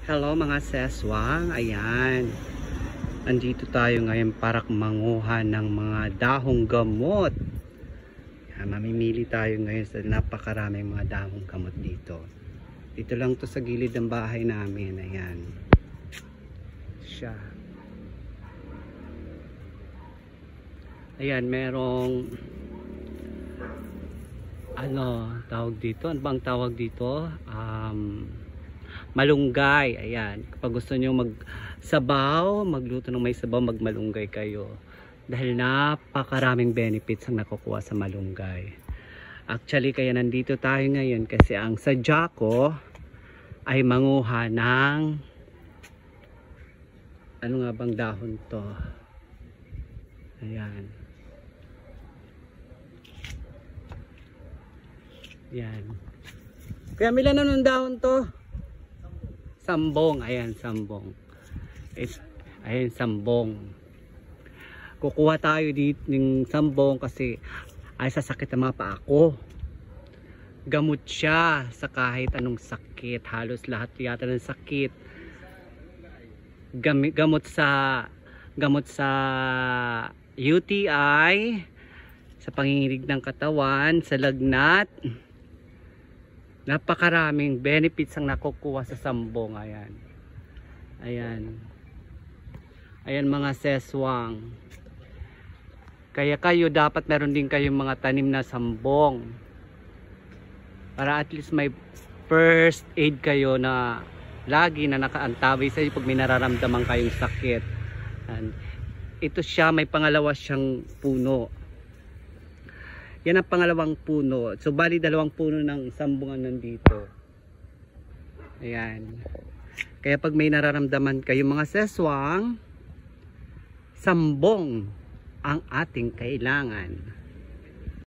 Hello mga seswang, ayan. Andito tayo ngayon para manguha ng mga dahong gamot. Ayan, mamimili tayo ngayon sa napakaraming mga dahong gamot dito. Dito lang to sa gilid ng bahay namin, ayan. Siya. Ayan, merong tawag dito? Ano bang tawag dito? Malunggay. Ayan, kapag gusto nyo magsabaw, magluto ng may sabaw, magmalunggay kayo. Dahil napakaraming benefits ang nakukuha sa malunggay. Actually, kaya nandito tayo ngayon kasi ang sadya ko ay manguha ng ano nga bang dahon to? Ayan. Yan. Kaya milan na ng dahon to? Sambong. Ayan, sambong. Ayan, sambong. Kukuha tayo dito ng sambong kasi ay sasakit ang mga paa ko. Gamot siya sa kahit anong sakit. Halos lahat yata ng sakit. Gamot sa UTI, sa panginginig ng katawan, sa lagnat. Napakaraming benefits ang nakukuha sa sambong. Ayan. Ayan. Ayan mga seswang. Kaya kayo dapat meron din kayong mga tanim na sambong. Para at least may first aid kayo na lagi na nakaantabi sa inyo pag may nararamdaman kayong sakit. And ito siya, may pangalawa siyang puno. Yan ang pangalawang puno. So bali dalawang puno ng sambungan nandito. Ayan. Kaya pag may nararamdaman kayo mga seswang, sambong ang ating kailangan.